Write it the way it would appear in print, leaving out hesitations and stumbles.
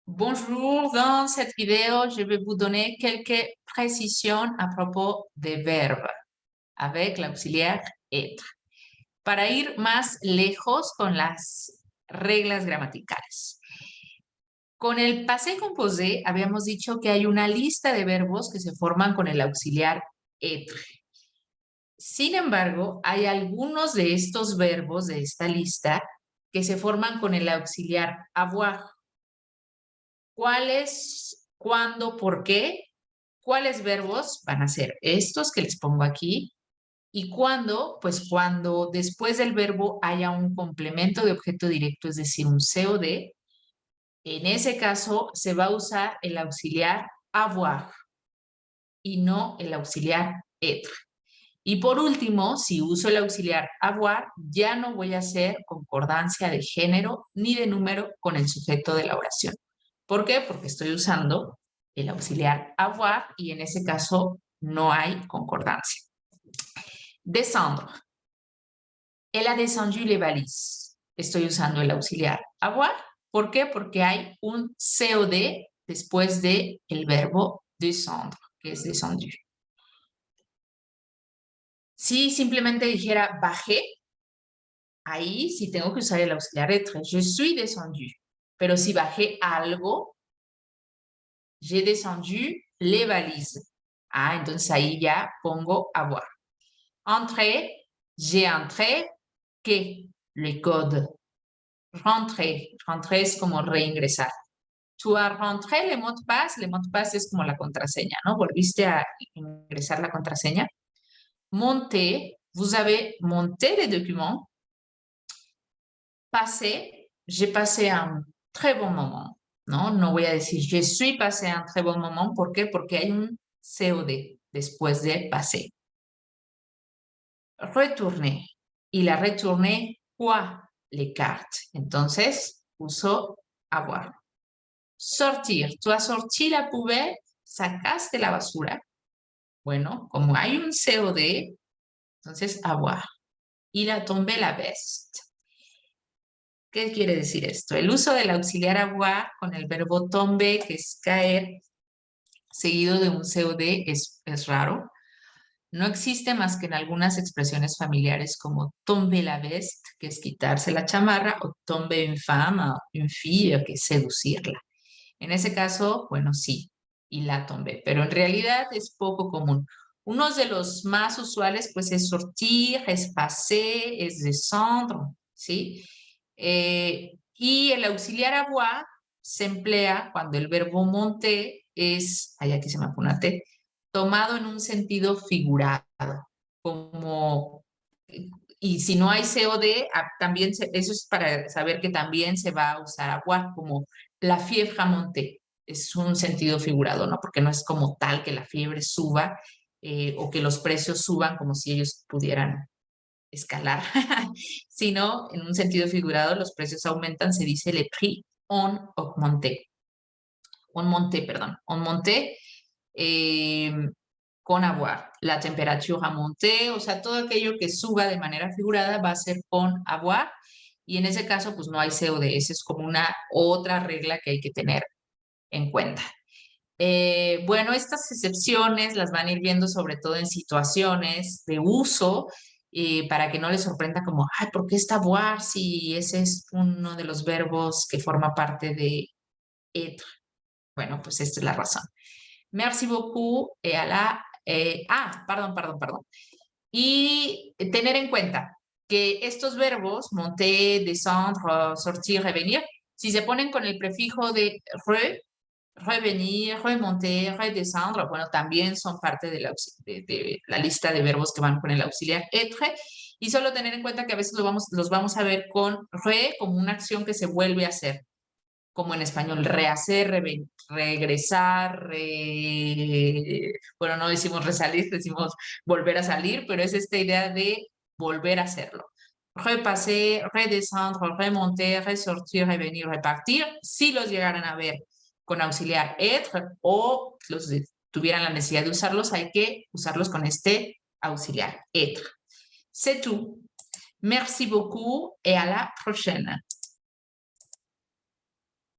Bonjour, dans cette vidéo, je vais vous donner quelques précisions à propos des verbes avec l'auxiliaire être, para ir más lejos con las reglas gramaticales. Con el passé composé habíamos dicho que hay una lista de verbos que se forman con el auxiliar être. Sin embargo, hay algunos de estos verbos de esta lista que se forman con el auxiliar avoir. ¿Cuáles, cuándo, por qué? ¿Cuáles verbos van a ser estos que les pongo aquí? ¿Y cuándo? Pues cuando después del verbo haya un complemento de objeto directo, es decir, un COD. En ese caso se va a usar el auxiliar avoir y no el auxiliar être. Y por último, si uso el auxiliar avoir, ya no voy a hacer concordancia de género ni de número con el sujeto de la oración. ¿Por qué? Porque estoy usando el auxiliar avoir y en ese caso no hay concordancia. Descendre. Elle a descendu les valises. Estoy usando el auxiliar avoir. ¿Por qué? Porque hay un COD después del verbo descendre, que es descendu. Si simplemente dijera bajé, ahí sí tengo que usar el auxiliar être. Je suis descendu. Pero si bajé algo, j'ai descendu les valises. Ah, entonces ahí ya pongo avoir. Entrer, j'ai entré, ¿qué? Le code. Rentrer. Rentrer es como reingresar. Tu as rentré le mot de passe. Le mot de passe es como la contraseña, ¿no? Volviste a ingresar la contraseña. Monter, vous avez monté les documents. Passer, j'ai passé un très bon moment, ¿no? No voy a decir je suis passé un très bon moment. ¿Por qué? Porque hay un COD después de passer. Retourner. Y la retourner, quoi? Les cartes. Entonces, uso avoir. Sortir. Tu as sorti la poubelle, sacaste la basura. Bueno, como hay un COD, entonces avoir. Il a tombé la veste. ¿Qué quiere decir esto? El uso del auxiliar avoir con el verbo tomber, que es caer, seguido de un COD, es raro. No existe más que en algunas expresiones familiares como tomber la veste, que es quitarse la chamarra, o tomber une femme, une fille, que es seducirla. En ese caso, bueno, sí, y la tombé, pero en realidad es poco común. Uno de los más usuales, pues, es sortir, es passer, es descendre, ¿sí? Y el auxiliar avoir se emplea cuando el verbo monter es, ay, aquí se me pone una T, tomado en un sentido figurado, como, y si no hay COD, también eso es para saber que también se va a usar avoir, como la fiebre a monter, es un sentido figurado, ¿no? Porque no es como tal que la fiebre suba o que los precios suban como si ellos pudieran escalar, sino en un sentido figurado los precios aumentan, se dice le prix ont augmenté. On monté, perdón, on monté con avoir. La temperatura a monté, o sea, todo aquello que suba de manera figurada va a ser con avoir y en ese caso pues no hay COD, esa es como una otra regla que hay que tener en cuenta. Bueno, estas excepciones las van a ir viendo sobre todo en situaciones de uso para que no les sorprenda como, ay, ¿por qué está avoir si ese es uno de los verbos que forma parte de être? Bueno, pues esta es la razón. Merci beaucoup et à la... perdón. Y tener en cuenta que estos verbos, monter, descendre, sortir, revenir, si se ponen con el prefijo de revenir, remonter, redescendre, bueno, también son parte de la lista de verbos que van con el auxiliar être. Y solo tener en cuenta que a veces los vamos a ver con re como una acción que se vuelve a hacer, como en español, rehacer, regresar, bueno, no decimos resalir, decimos volver a salir, pero es esta idea de volver a hacerlo. Repasser, redescendre, remonter, ressortir, revenir, repartir, si los llegaran a ver con auxiliar être o tuvieran la necesidad de usarlos, hay que usarlos con este auxiliar être. C'est tout. Merci beaucoup et à la prochaine.